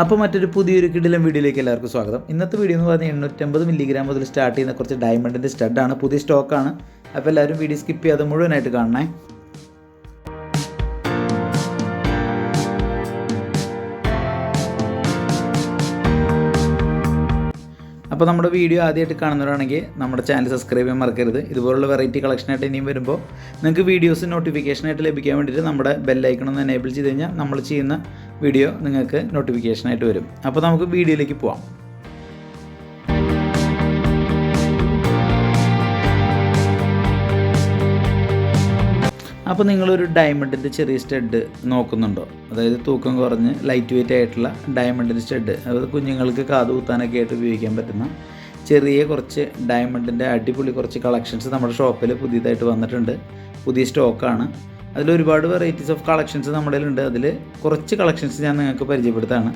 അപ്പോൾ മറ്റൊരു പുതിയൊരു കിടിലൻ വീഡിയോയിലേക്ക് എല്ലാവർക്കും സ്വാഗതം. ഇന്നത്തെ വീഡിയോ എന്ന് പറഞ്ഞാൽ 850 മില്ലിഗ്രാം മുതൽ സ്റ്റാർട്ട് ചെയ്യുന്ന കുറച്ച് ഡയമണ്ടിൻ്റെ സ്റ്റഡാണ്. പുതിയ സ്റ്റോക്കാണ്. അപ്പോൾ എല്ലാവരും വീഡിയോ സ്കിപ്പ് ചെയ്യാതെ മുഴുവനായിട്ട് കാണണേ. അപ്പോൾ നമ്മുടെ വീഡിയോ ആദ്യമായിട്ട് കാണുന്നവരാണെങ്കിൽ നമ്മുടെ ചാനൽ സബ്സ്ക്രൈബ് ചെയ്യാൻ മറക്കരുത്. ഇതുപോലുള്ള വെറൈറ്റി കളക്ഷനായിട്ട് ഇനിയും വരുമ്പോൾ നിങ്ങൾക്ക് വീഡിയോസ് നോട്ടിഫിക്കേഷനായിട്ട് ലഭിക്കാൻ വേണ്ടിയിട്ട് നമ്മുടെ ബെല്ലൈക്കൺ ഒന്ന് എനേബിൾ ചെയ്ത് കഴിഞ്ഞാൽ നമ്മൾ ചെയ്യുന്ന വീഡിയോ നിങ്ങൾക്ക് നോട്ടിഫിക്കേഷനായിട്ട് വരും. അപ്പോൾ നമുക്ക് വീഡിയോയിലേക്ക് പോവാം. അപ്പോൾ നിങ്ങളൊരു ഡയമണ്ടിൻ്റെ ചെറിയ സ്റ്റഡ് നോക്കുന്നുണ്ടോ? അതായത് തൂക്കം കുറഞ്ഞ് ലൈറ്റ് വെയിറ്റ് ആയിട്ടുള്ള ഡയമണ്ടിൻ്റെ സ്റ്റഡ്, അത് കുഞ്ഞുങ്ങൾക്ക് കാത് കുത്താനൊക്കെ ആയിട്ട് ഉപയോഗിക്കാൻ പറ്റുന്ന ചെറിയ കുറച്ച് ഡയമണ്ടിൻ്റെ അടിപൊളി കുറച്ച് കളക്ഷൻസ് നമ്മുടെ ഷോപ്പിൽ പുതിയതായിട്ട് വന്നിട്ടുണ്ട്. പുതിയ സ്റ്റോക്കാണ്. അതിലൊരുപാട് വെറൈറ്റീസ് ഓഫ് കളക്ഷൻസ് നമ്മുടെ കയ്യിലുണ്ട്. അതിൽ കുറച്ച് കളക്ഷൻസ് ഞാൻ നിങ്ങൾക്ക് പരിചയപ്പെടുത്താണ്.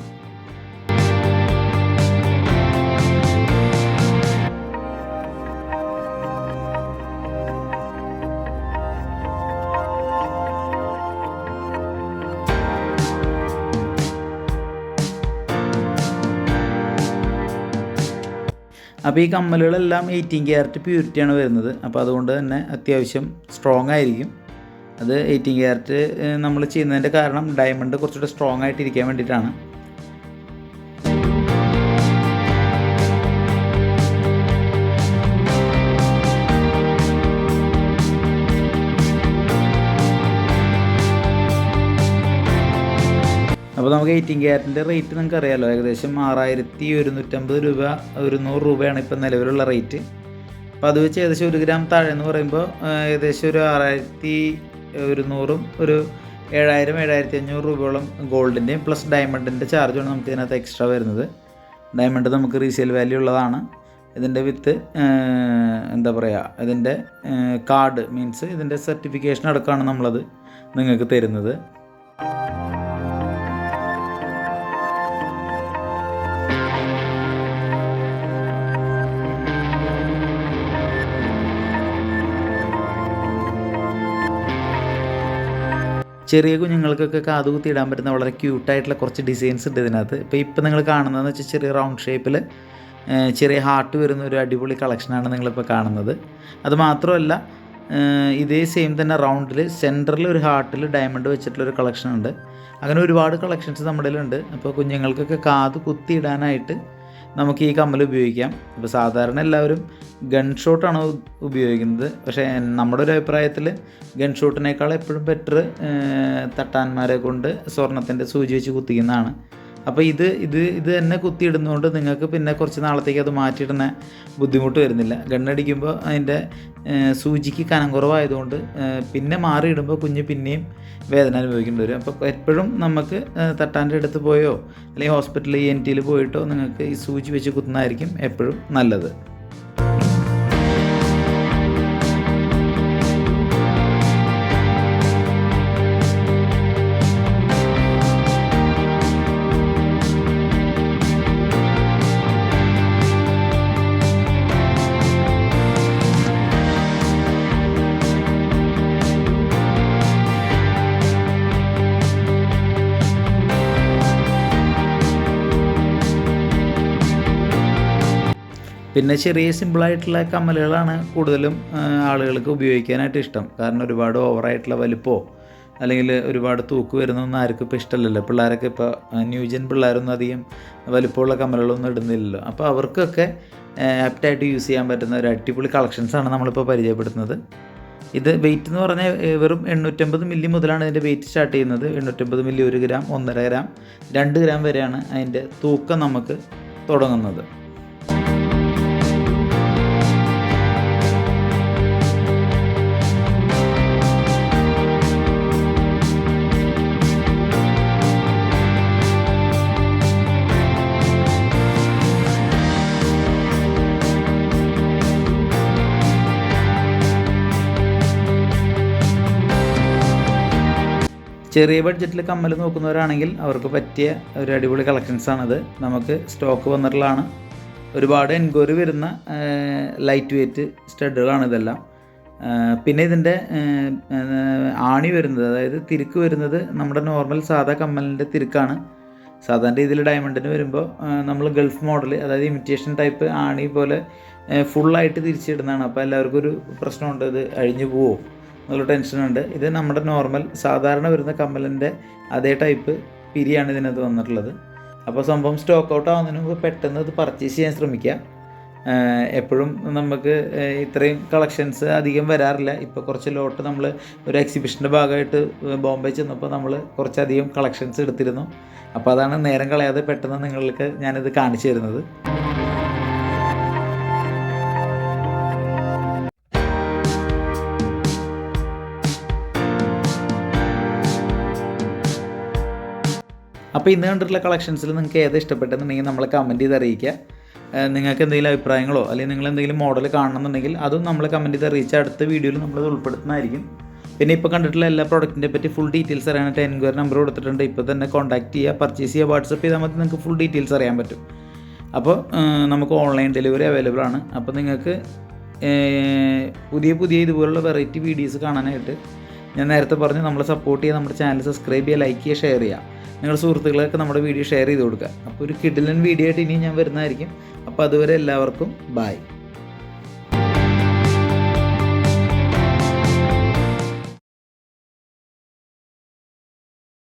അപ്പോൾ ഈ കമ്മലുകളെല്ലാം 18 ക്യാരറ്റ് പ്യൂരിറ്റിയാണ് വരുന്നത്. അപ്പോൾ അതുകൊണ്ട് തന്നെ അത്യാവശ്യം സ്ട്രോങ് ആയിരിക്കും. അത് 18 ക്യാരറ്റ് നമ്മൾ ചെയ്യുന്നതിൻ്റെ കാരണം ഡയമണ്ട് കുറച്ചുകൂടെ സ്ട്രോങ് ആയിട്ടിരിക്കാൻ വേണ്ടിയിട്ടാണ്. അപ്പോൾ നമുക്ക് 18 ക്യാരറ്റിൻ്റെ റേറ്റ് നിങ്ങൾക്ക് അറിയാമല്ലോ, ഏകദേശം 6150 രൂപ, 100 രൂപയാണ് ഇപ്പോൾ നിലവിലുള്ള റേറ്റ്. അപ്പോൾ അത് വെച്ച് ഏകദേശം 1 ഗ്രാം താഴെ എന്ന് പറയുമ്പോൾ ഏകദേശം ഒരു 6100 ഒരു 7000-7500 രൂപയോളം ഗോൾഡിൻ്റെയും പ്ലസ് ഡയമണ്ടിൻ്റെ ചാർജാണ് നമുക്ക് ഇതിനകത്ത് എക്സ്ട്രാ വരുന്നത്. ഡയമണ്ട് നമുക്ക് റീസെയിൽ വാല്യൂ ഉള്ളതാണ്. ഇതിൻ്റെ വിത്ത് എന്താ പറയുക, ഇതിൻ്റെ കാർഡ് മീൻസ് ഇതിൻ്റെ സർട്ടിഫിക്കേഷൻ അടക്കമാണ് നമ്മളത് നിങ്ങൾക്ക് തരുന്നത്. ചെറിയ കുഞ്ഞുങ്ങൾക്കൊക്കെ കാത് കുത്തി ഇടാൻ പറ്റുന്ന വളരെ ക്യൂട്ടായിട്ടുള്ള കുറച്ച് ഡിസൈൻസ് ഉണ്ട് ഇതിനകത്ത്. ഇപ്പോൾ നിങ്ങൾ കാണുന്നതെന്ന് വെച്ചാൽ ചെറിയ റൗണ്ട് ഷേപ്പിൽ ചെറിയ ഹാർട്ട് വരുന്ന ഒരു അടിപൊളി കളക്ഷനാണ് നിങ്ങളിപ്പോൾ കാണുന്നത്. അതുമാത്രമല്ല, ഇതേ സെയിം തന്നെ റൗണ്ടിൽ സെൻറ്ററിൽ ഒരു ഹാർട്ടിൽ ഡയമണ്ട് വെച്ചിട്ടുള്ളൊരു കളക്ഷനുണ്ട്. അങ്ങനെ ഒരുപാട് കളക്ഷൻസ് നമ്മുടെ കയ്യിലുണ്ട്. അപ്പോൾ കുഞ്ഞുങ്ങൾക്കൊക്കെ കാത് കുത്തി ഇടാനായിട്ട് നമുക്ക് ഈ കമ്മൽ ഉപയോഗിക്കാം. ഇപ്പോൾ സാധാരണ എല്ലാവരും ഗൺ ഷോട്ടാണ് ഉപയോഗിക്കുന്നത്. പക്ഷേ നമ്മുടെ ഒരു അഭിപ്രായത്തിൽ ഗൺ ഷോട്ടിനേക്കാൾ എപ്പോഴും ബെറ്റർ തട്ടാന്മാരെ കൊണ്ട് സ്വർണത്തിൻ്റെ സൂചി വെച്ച് കുത്തിക്കുന്നതാണ്. അപ്പോൾ ഇത് തന്നെ കുത്തിയിടുന്നതുകൊണ്ട് നിങ്ങൾക്ക് പിന്നെ കുറച്ച് നാളത്തേക്ക് അത് മാറ്റിയിടുന്ന ബുദ്ധിമുട്ട് വരുന്നില്ല. ഗണ്ണടിക്കുമ്പോൾ അതിൻ്റെ സൂചിക്ക് കനം കുറവായതുകൊണ്ട് പിന്നെ മാറിയിടുമ്പോൾ കുഞ്ഞ് പിന്നെയും വേദന അനുഭവിക്കേണ്ടി വരും. അപ്പോൾ എപ്പോഴും നമുക്ക് തട്ടാൻ്റെ അടുത്ത് പോയോ അല്ലെങ്കിൽ ഹോസ്പിറ്റലിൽ ENT പോയിട്ടോ നിങ്ങൾക്ക് ഈ സൂചി വെച്ച് കുത്തുന്നതായിരിക്കും എപ്പോഴും നല്ലത്. പിന്നെ ചെറിയ സിമ്പിളായിട്ടുള്ള കമ്മലുകളാണ് കൂടുതലും ആളുകൾക്ക് ഉപയോഗിക്കാനായിട്ട് ഇഷ്ടം. കാരണം ഒരുപാട് ഓവറായിട്ടുള്ള വലിപ്പമോ അല്ലെങ്കിൽ ഒരുപാട് തൂക്ക് വരുന്നൊന്നും ആർക്കും ഇപ്പോൾ ഇഷ്ടമല്ലല്ലോ. പിള്ളേരൊക്കെ ഇപ്പോൾ ന്യൂജൻ പിള്ളേരൊന്നും അധികം വലിപ്പമുള്ള കമ്മലുകളൊന്നും ഇടുന്നില്ലല്ലോ. അപ്പോൾ അവർക്കൊക്കെ ആപ്റ്റായിട്ട് യൂസ് ചെയ്യാൻ പറ്റുന്ന ഒരു അടിപൊളി കളക്ഷൻസാണ് നമ്മളിപ്പോൾ പരിചയപ്പെടുത്തുന്നത്. ഇത് വെയിറ്റ് എന്ന് പറഞ്ഞാൽ വെറും 850 മില്ലി മുതലാണ് ഇതിൻ്റെ വെയിറ്റ് സ്റ്റാർട്ട് ചെയ്യുന്നത്. 850 മില്ലി 1 ഗ്രാം, 1.5 ഗ്രാം, 2 ഗ്രാം വരെയാണ് അതിൻ്റെ തൂക്കം നമുക്ക് തുടങ്ങുന്നത്. ചെറിയ ബഡ്ജറ്റിൽ കമ്മൽ നോക്കുന്നവരാണെങ്കിൽ അവർക്ക് പറ്റിയ ഒരു അടിപൊളി കളക്ഷൻസാണത്. നമുക്ക് സ്റ്റോക്ക് വന്നിട്ടുള്ളതാണ്. ഒരുപാട് എൻക്വയറി വരുന്ന ലൈറ്റ് വെയ്റ്റ് സ്റ്റഡുകളാണ് ഇതെല്ലാം. പിന്നെ ഇതിൻ്റെ ആണി വരുന്നത്, അതായത് തിരുക്ക് വരുന്നത് നമ്മുടെ നോർമൽ സാധാ കമ്മലിൻ്റെ തിരുക്കാണ്. സാധാരണ രീതിയിൽ ഡയമണ്ടിന് വരുമ്പോൾ നമ്മൾ ഗൾഫ് മോഡൽ, അതായത് ഇമിറ്റേഷൻ ടൈപ്പ് ആണി പോലെ ഫുള്ളായിട്ട് തിരിച്ചിടുന്നതാണ്. അപ്പോൾ എല്ലാവർക്കും ഒരു പ്രശ്നമുണ്ട്, ഇത് അഴിഞ്ഞു പോവോ എന്നുള്ള ടെൻഷനുണ്ട്. ഇത് നമ്മുടെ നോർമൽ സാധാരണ വരുന്ന കമ്മലിൻ്റെ അതേ ടൈപ്പ് പിരിയാണ് ഇതിനകത്ത് വന്നിട്ടുള്ളത്. അപ്പോൾ സംഭവം സ്റ്റോക്ക് ഔട്ട് ആവുന്നതിന് മുമ്പ് പെട്ടെന്ന് ഇത് പർച്ചേസ് ചെയ്യാൻ ശ്രമിക്കുക. എപ്പോഴും നമുക്ക് ഇത്രയും കളക്ഷൻസ് അധികം വരാറില്ല. ഇപ്പോൾ കുറച്ച് ലോട്ട് നമ്മൾ ഒരു എക്സിബിഷൻ്റെ ഭാഗമായിട്ട് ബോംബെ ചെന്നപ്പോൾ നമ്മൾ കുറച്ചധികം കളക്ഷൻസ് എടുത്തിരുന്നു. അപ്പോൾ അതാണ് നേരം കളയാതെ പെട്ടെന്ന് നിങ്ങൾക്ക് ഞാനിത് കാണിച്ചു തരുന്നത്. അപ്പോൾ ഇന്ന് കണ്ടിട്ടുള്ള കളക്ഷൻസിൽ നിങ്ങൾക്ക് ഏത് ഇഷ്ടപ്പെട്ടെന്നുണ്ടെങ്കിൽ നമ്മളെ കമൻറ്റ് ചെയ്ത് അറിയിക്കുക. നിങ്ങൾക്ക് എന്തെങ്കിലും അഭിപ്രായങ്ങളോ അല്ലെങ്കിൽ നിങ്ങൾ എന്തെങ്കിലും മോഡൽ കാണണമെന്നുണ്ടെങ്കിൽ അതും നമ്മൾ കമൻറ്റ് ചെയ്ത് അറിയിച്ചാൽ അടുത്ത വീഡിയോയിൽ നമ്മളത് ഉൾപ്പെടുത്തുന്നതായിരിക്കും. പിന്നെ ഇപ്പോൾ കണ്ടിട്ടുള്ള എല്ലാ പ്രോഡക്റ്റിനെ പറ്റി ഫുൾ ഡീറ്റെയിൽസ് അറിയാനായിട്ട് എൻക്വയറി നമ്പർ കൊടുത്തിട്ടുണ്ട്. ഇപ്പോൾ തന്നെ കോൺടാക്ട് ചെയ്യുക, പർച്ചേസ് ചെയ്യുക, വാട്സപ്പ് ചെയ്താൽ മതി, നിങ്ങൾക്ക് ഫുൾ ഡീറ്റെയിൽസ് അറിയാൻ പറ്റും. അപ്പോൾ നമുക്ക് ഓൺലൈൻ ഡെലിവറി അവൈലബിൾ ആണ്. അപ്പോൾ നിങ്ങൾക്ക് പുതിയ ഇതുപോലുള്ള വെറൈറ്റി വീഡിയോസ് കാണാനായിട്ട് ഞാൻ നേരത്തെ പറഞ്ഞ് നമ്മളെ സപ്പോർട്ട് ചെയ്യുക, നമ്മുടെ ചാനൽ സബ്സ്ക്രൈബ് ചെയ്യുക, ലൈക്ക് ചെയ്യുക, ഷെയർ ചെയ്യുക. നിങ്ങളുടെ സുഹൃത്തുക്കളൊക്കെ നമ്മുടെ വീഡിയോ ഷെയർ ചെയ്ത് കൊടുക്കുക. അപ്പോൾ ഒരു കിടിലൻ വീഡിയോ ആയിട്ട് ഇനി ഞാൻ വരുന്നതായിരിക്കും. അപ്പോൾ അതുവരെ എല്ലാവർക്കും ബൈ.